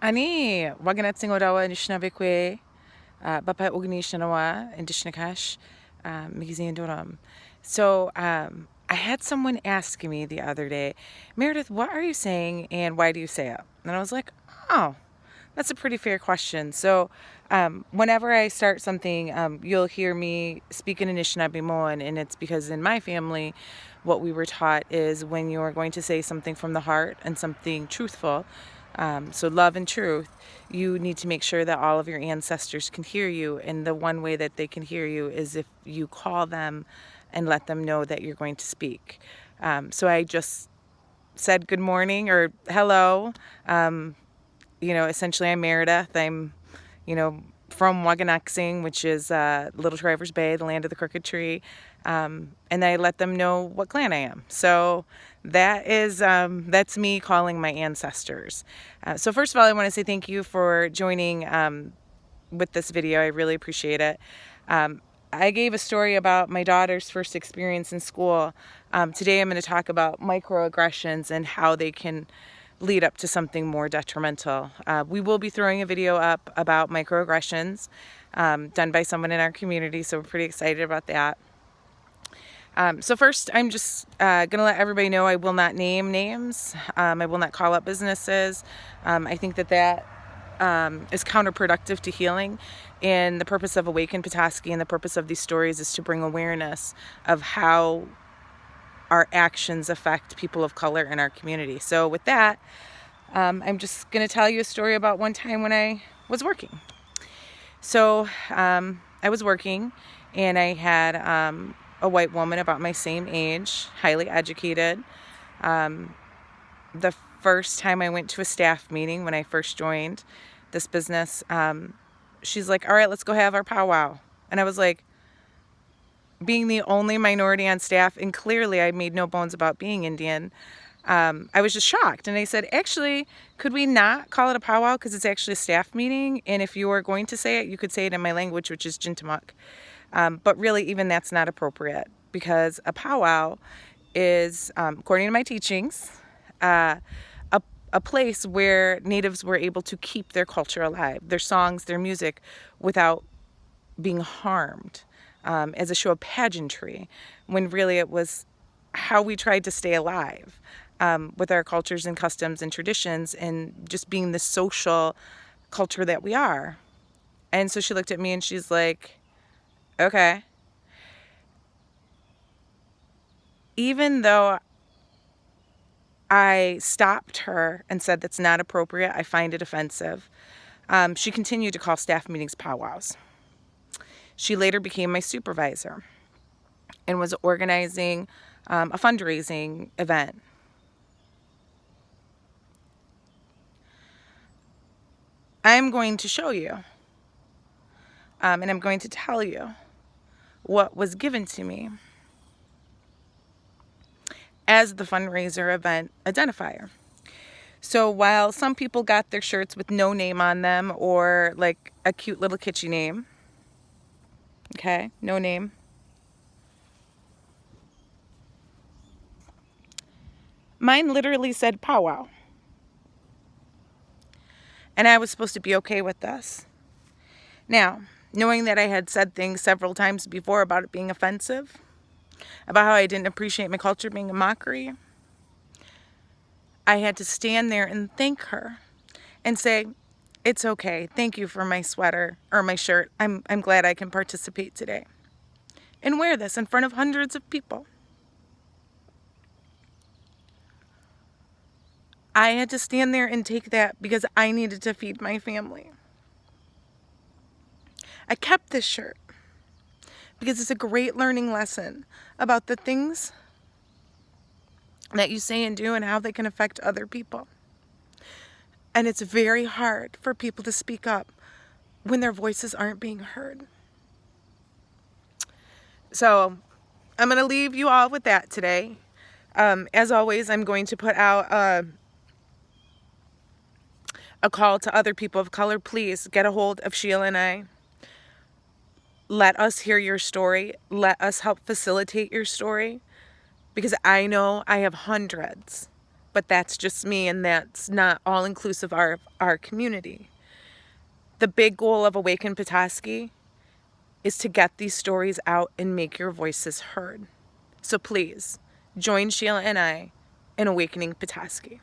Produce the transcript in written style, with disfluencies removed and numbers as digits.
Ani waganatsing odawa nishnabekwe bapa ugnishanawa and dishnakash migizindoram. So I had someone ask me the other day, Meredith, what are you saying and why do you say it? And I was like, oh, that's a pretty fair question. So whenever I start something, you'll hear me speak in Anishinaabe, and it's because in my family, what we were taught is when you're going to say something from the heart and something truthful, so love and truth, you need to make sure that all of your ancestors can hear you. And the one way that they can hear you is if you call them and let them know that you're going to speak. So I just said good morning or hello. Essentially I'm Meredith. I'm, from Waganaxing, which is Little Traverse Bay, the land of the crooked tree. And I let them know what clan I am. So that's me calling my ancestors. So first of all, I want to say thank you for joining with this video. I really appreciate it. I gave a story about my daughter's first experience in school. Today I'm going to talk about microaggressions and how they can lead up to something more detrimental. We will be throwing a video up about microaggressions done by someone in our community, so we're pretty excited about that. So first, I'm just going to let everybody know I will not name names. I will not call up businesses. I think that is counterproductive to healing. And the purpose of Awaken Petoskey and the purpose of these stories is to bring awareness of how our actions affect people of color in our community. So with that, I'm just going to tell you a story about one time when I was working. So I was working and I had a white woman about my same age, highly educated. The first time I went to a staff meeting when I first joined this business, she's like, all right, let's go have our PowWow. And I was like, being the only minority on staff, and clearly I made no bones about being Indian, I was just shocked. And I said, actually, could we not call it a powwow because it's actually a staff meeting? And if you were going to say it, you could say it in my language, which is Jintamuk. But really, even that's not appropriate because a powwow is, according to my teachings, a place where natives were able to keep their culture alive, their songs, their music, without being harmed, as a show of pageantry, when really it was how we tried to stay alive with our cultures and customs and traditions and just being the social culture that we are. And so she looked at me and she's like, okay. Even though I stopped her and said that's not appropriate, I find it offensive, she continued to call staff meetings powwows. She later became my supervisor and was organizing a fundraising event. I'm going to show you, and I'm going to tell you what was given to me as the fundraiser event identifier. So while some people got their shirts with no name on them or like a cute little kitschy name, okay, no name, mine literally said powwow. And I was supposed to be okay with this. Now, knowing that I had said things several times before about it being offensive, about how I didn't appreciate my culture being a mockery, I had to stand there and thank her and say, it's okay. Thank you for my sweater or my shirt. I'm glad I can participate today and wear this in front of hundreds of people. I had to stand there and take that because I needed to feed my family. I kept this shirt because it's a great learning lesson about the things that you say and do and how they can affect other people. And it's very hard for people to speak up when their voices aren't being heard. So I'm going to leave you all with that today. As always, I'm going to put out a call to other people of color. Please get a hold of Sheila and I. Let us hear your story. Let us help facilitate your story. Because I know I have hundreds but that's just me, and that's not all inclusive of our community. The big goal of Awaken Petoskey is to get these stories out and make your voices heard. So please, join Sheila and I in Awakening Petoskey.